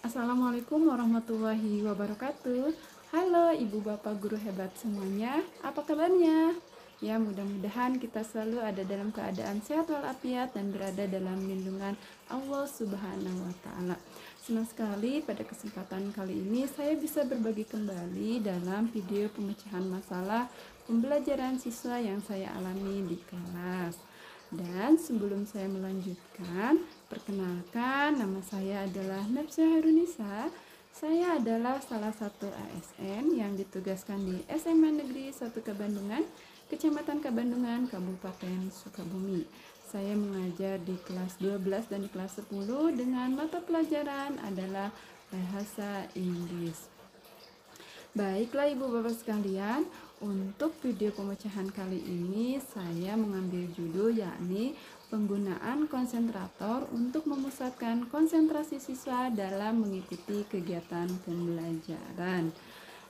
Assalamualaikum warahmatullahi wabarakatuh. Halo ibu bapak guru hebat semuanya, apa kabarnya? Ya, mudah-mudahan kita selalu ada dalam keadaan sehat walafiat dan berada dalam lindungan Allah Subhanahu wa taala. Senang sekali pada kesempatan kali ini saya bisa berbagi kembali dalam video pemecahan masalah pembelajaran siswa yang saya alami di kelas. Dan sebelum saya melanjutkan, perkenalkan, nama saya adalah Nafsa Harunisa. Saya adalah salah satu ASN yang ditugaskan di SMA Negeri 1 Kabandungan, Kecamatan Kabandungan, Kabupaten Sukabumi. Saya mengajar di kelas 12 dan di kelas 10 dengan mata pelajaran adalah bahasa Inggris. Baiklah ibu bapak sekalian, untuk video pemecahan kali ini saya mengambil judul yakni penggunaan konsentrator untuk memusatkan konsentrasi siswa dalam mengikuti kegiatan pembelajaran.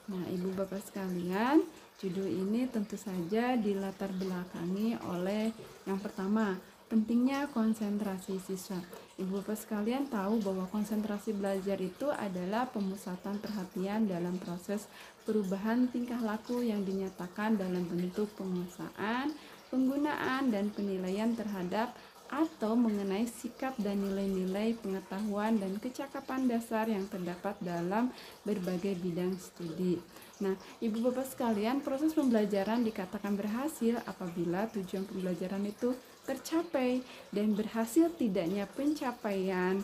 Nah ibu bapak sekalian, judul ini tentu saja dilatar belakangi oleh yang pertama, pentingnya konsentrasi siswa. Ibu bapak sekalian tahu bahwa konsentrasi belajar itu adalah pemusatan perhatian dalam proses perubahan tingkah laku yang dinyatakan dalam bentuk penguasaan, penggunaan, dan penilaian terhadap atau mengenai sikap dan nilai-nilai pengetahuan dan kecakapan dasar yang terdapat dalam berbagai bidang studi. Nah, ibu bapak sekalian, proses pembelajaran dikatakan berhasil apabila tujuan pembelajaran itu tercapai, dan berhasil tidaknya pencapaian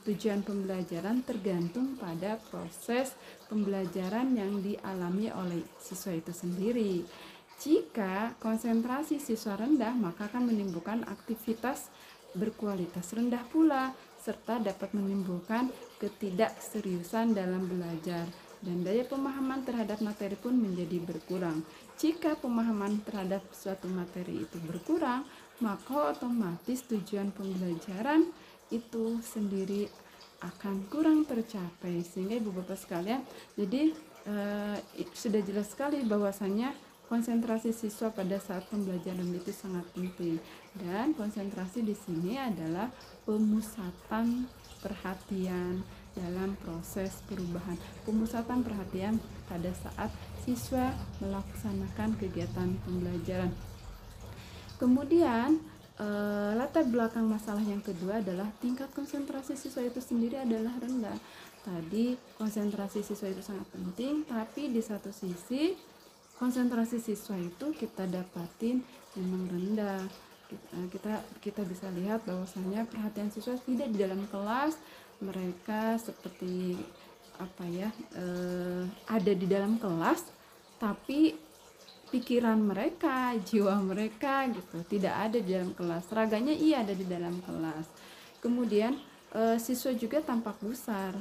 tujuan pembelajaran tergantung pada proses pembelajaran yang dialami oleh siswa itu sendiri. Jika konsentrasi siswa rendah, maka akan menimbulkan aktivitas berkualitas rendah pula, serta dapat menimbulkan ketidakseriusan dalam belajar, dan daya pemahaman terhadap materi pun menjadi berkurang. Jika pemahaman terhadap suatu materi itu berkurang, maka otomatis tujuan pembelajaran itu sendiri akan kurang tercapai. Sehingga ibu bapak sekalian, jadi sudah jelas sekali bahwasanya konsentrasi siswa pada saat pembelajaran itu sangat penting, dan konsentrasi di sini adalah pemusatan perhatian dalam proses perubahan, pemusatan perhatian pada saat siswa melaksanakan kegiatan pembelajaran. Kemudian latar belakang masalah yang kedua adalah tingkat konsentrasi siswa itu sendiri adalah rendah. Tadi konsentrasi siswa itu sangat penting, tapi di satu sisi konsentrasi siswa itu kita dapatin memang rendah. Kita bisa lihat bahwasanya perhatian siswa tidak di dalam kelas, mereka seperti ada di dalam kelas, tapi pikiran mereka, jiwa mereka gitu tidak ada di dalam kelas. Raganya iya ada di dalam kelas. Kemudian siswa juga tampak gusar,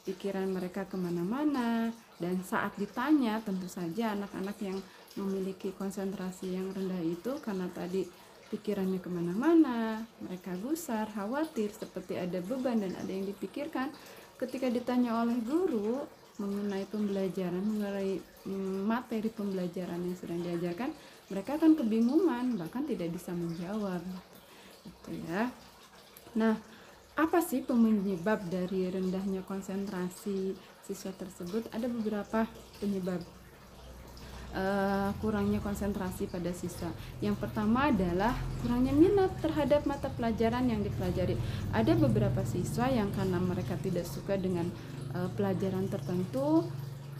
pikiran mereka kemana-mana, dan saat ditanya tentu saja anak-anak yang memiliki konsentrasi yang rendah itu karena tadi pikirannya kemana-mana, mereka gusar, khawatir, seperti ada beban dan ada yang dipikirkan. Ketika ditanya oleh guru mengenai pembelajaran, mengenai materi pembelajaran yang sedang diajarkan, mereka akan kebingungan, bahkan tidak bisa menjawab gitu ya. Nah, apa sih penyebab dari rendahnya konsentrasi siswa tersebut? Ada beberapa penyebab kurangnya konsentrasi pada siswa. Yang pertama adalah kurangnya minat terhadap mata pelajaran yang dipelajari. Ada beberapa siswa yang karena mereka tidak suka dengan pelajaran tertentu,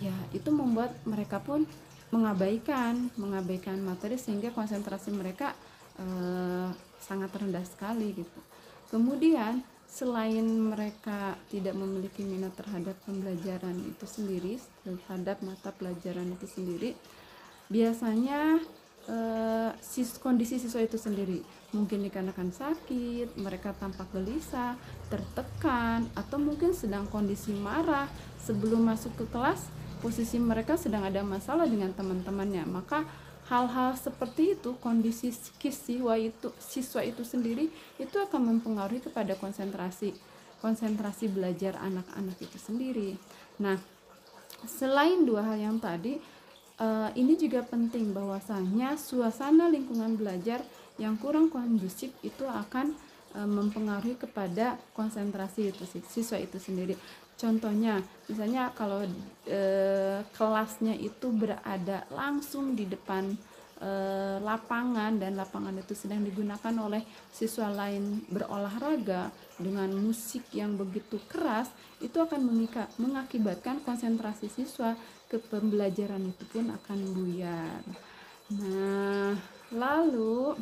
ya itu membuat mereka pun mengabaikan materi, sehingga konsentrasi mereka sangat rendah sekali gitu. Kemudian selain mereka tidak memiliki minat terhadap pembelajaran itu sendiri, terhadap mata pelajaran itu sendiri, biasanya kondisi siswa itu sendiri mungkin dikarenakan sakit, mereka tampak gelisah, tertekan, atau mungkin sedang kondisi marah. Sebelum masuk ke kelas, posisi mereka sedang ada masalah dengan teman-temannya. Maka hal-hal seperti itu, kondisi psikis siswa itu sendiri itu akan mempengaruhi kepada konsentrasi belajar anak-anak itu sendiri. Nah, selain dua hal yang tadi, ini juga penting bahwasanya suasana lingkungan belajar yang kurang kondusif itu akan mempengaruhi kepada konsentrasi itu siswa itu sendiri. Contohnya, misalnya kalau kelasnya itu berada langsung di depan lapangan dan lapangan itu sedang digunakan oleh siswa lain berolahraga dengan musik yang begitu keras, itu akan mengakibatkan konsentrasi siswa ke pembelajaran itu pun akan buyar. Nah, lalu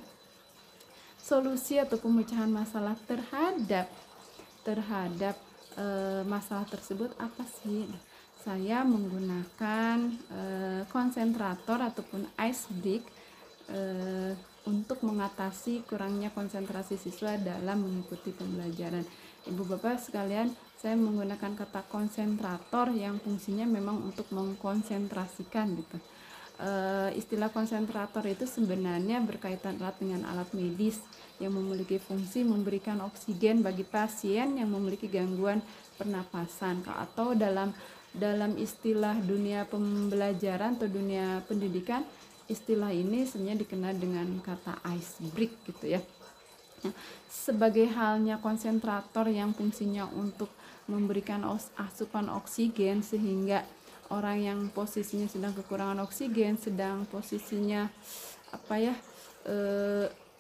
solusi atau pemecahan masalah terhadap masalah tersebut apa sih? Saya menggunakan konsentrator ataupun ice break untuk mengatasi kurangnya konsentrasi siswa dalam mengikuti pembelajaran. Ibu bapak sekalian, saya menggunakan kata konsentrator yang fungsinya memang untuk mengkonsentrasikan gitu. Istilah konsentrator itu sebenarnya berkaitan erat dengan alat medis yang memiliki fungsi memberikan oksigen bagi pasien yang memiliki gangguan pernapasan, atau dalam istilah dunia pembelajaran atau dunia pendidikan, istilah ini sebenarnya dikenal dengan kata ice break gitu ya. Nah, sebagai halnya konsentrator yang fungsinya untuk memberikan asupan oksigen sehingga orang yang posisinya sedang kekurangan oksigen, sedang posisinya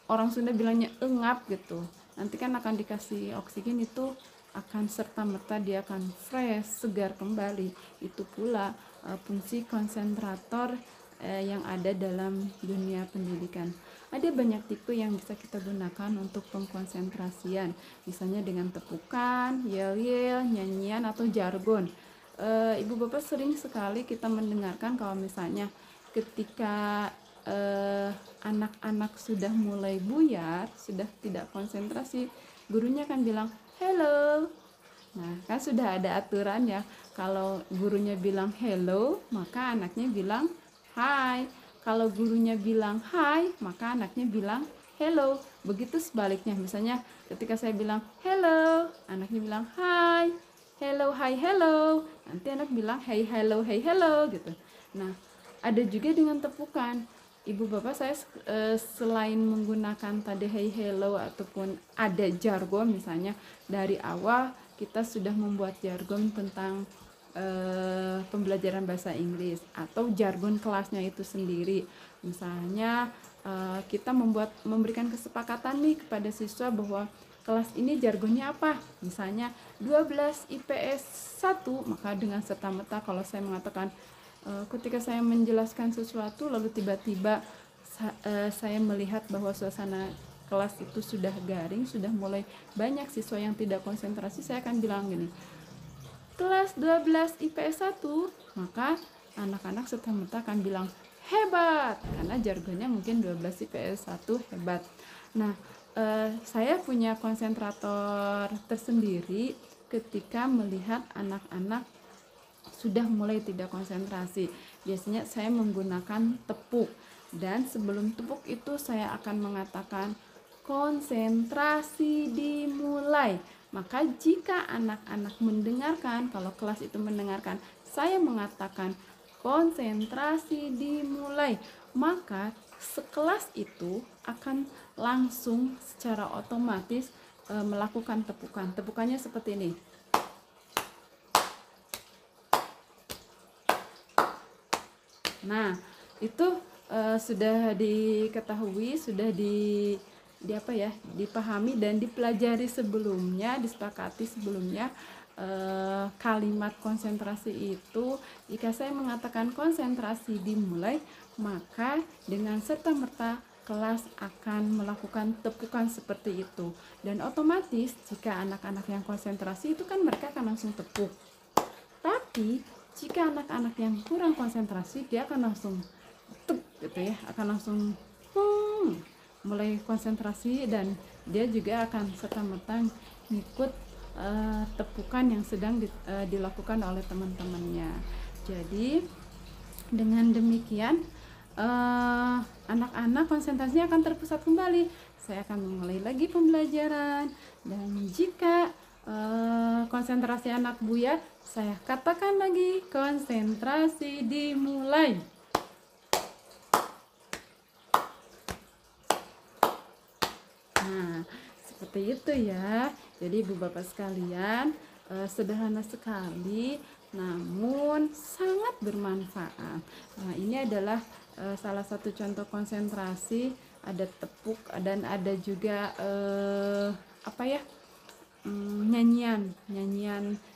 orang Sunda bilangnya engap gitu, nanti kan akan dikasih oksigen, itu akan serta-merta dia akan fresh, segar kembali. Itu pula fungsi konsentrator yang ada dalam dunia pendidikan. Ada banyak tipe yang bisa kita gunakan untuk pengkonsentrasian, misalnya dengan tepukan, yel-yel, nyanyian, atau jargon. Ibu bapak sering sekali kita mendengarkan kalau misalnya ketika anak-anak sudah mulai buyar, sudah tidak konsentrasi, gurunya kan bilang hello. Nah, kan sudah ada aturan ya, kalau gurunya bilang hello, maka anaknya bilang hi. Kalau gurunya bilang hi, maka anaknya bilang hello. Begitu sebaliknya, misalnya ketika saya bilang hello, anaknya bilang hi. Hello, hi, hello. Nanti anak bilang hey, hello gitu. Nah, ada juga dengan tepukan. Ibu bapak, saya selain menggunakan tadi hey, hello ataupun ada jargon, misalnya dari awal kita sudah membuat jargon tentang pembelajaran bahasa Inggris atau jargon kelasnya itu sendiri. Misalnya kita memberikan kesepakatan nih kepada siswa bahwa kelas ini jargonnya apa? Misalnya 12 IPS 1, maka dengan serta-merta kalau saya mengatakan ketika saya menjelaskan sesuatu lalu tiba-tiba saya melihat bahwa suasana kelas itu sudah garing, sudah mulai banyak siswa yang tidak konsentrasi, saya akan bilang gini, kelas 12 IPS 1, maka anak-anak serta-merta akan bilang hebat, karena jargonnya mungkin 12 IPS 1 hebat. Nah, saya punya konsentrator tersendiri ketika melihat anak-anak sudah mulai tidak konsentrasi. Biasanya saya menggunakan tepuk, dan sebelum tepuk itu saya akan mengatakan konsentrasi dimulai. Maka jika anak-anak mendengarkan, kalau kelas itu mendengarkan saya mengatakan konsentrasi dimulai, maka sekelas itu akan langsung secara otomatis melakukan tepukan. Tepukannya seperti ini. Nah, itu sudah diketahui, sudah dipahami dan dipelajari sebelumnya, disepakati sebelumnya. Kalimat konsentrasi itu, jika saya mengatakan konsentrasi dimulai, maka dengan serta-merta kelas akan melakukan tepukan seperti itu, dan otomatis jika anak-anak yang konsentrasi itu kan mereka akan langsung tepuk. Tapi jika anak-anak yang kurang konsentrasi, dia akan langsung tuk gitu ya, akan langsung mulai konsentrasi, dan dia juga akan serta-merta ngikut tepukan yang sedang dilakukan oleh teman-temannya. Jadi dengan demikian anak-anak konsentrasinya akan terpusat kembali. Saya akan memulai lagi pembelajaran, dan jika konsentrasi anak buyar, saya katakan lagi konsentrasi dimulai. Nah, seperti itu ya. Jadi Ibu Bapak sekalian, sederhana sekali namun sangat bermanfaat. Nah, ini adalah salah satu contoh konsentrasi, ada tepuk dan ada juga nyanyian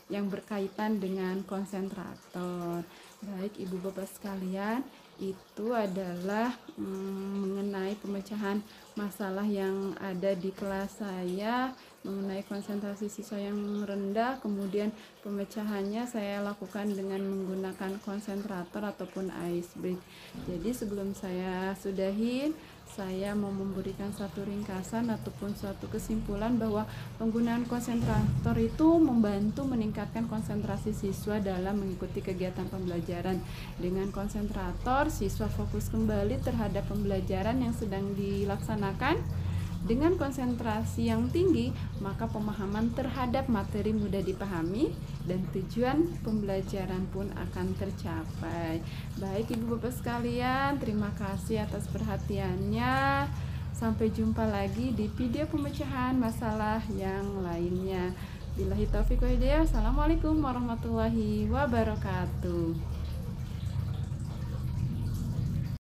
yang berkaitan dengan konsentrator. Baik Ibu Bapak sekalian, itu adalah mengenai pemecahan masalah yang ada di kelas saya mengenai konsentrasi siswa yang rendah. Kemudian pemecahannya saya lakukan dengan menggunakan konsentrator ataupun ice break. Jadi sebelum saya sudahin, saya mau memberikan satu ringkasan ataupun suatu kesimpulan bahwa penggunaan konsentrator itu membantu meningkatkan konsentrasi siswa dalam mengikuti kegiatan pembelajaran. Dengan konsentrator, siswa fokus kembali terhadap pembelajaran yang sedang dilaksanakan. Dengan konsentrasi yang tinggi, maka pemahaman terhadap materi mudah dipahami dan tujuan pembelajaran pun akan tercapai. Baik Ibu Bapak sekalian, terima kasih atas perhatiannya. Sampai jumpa lagi di video pemecahan masalah yang lainnya. Billahi taufiq wal hidayah. Assalamualaikum warahmatullahi wabarakatuh.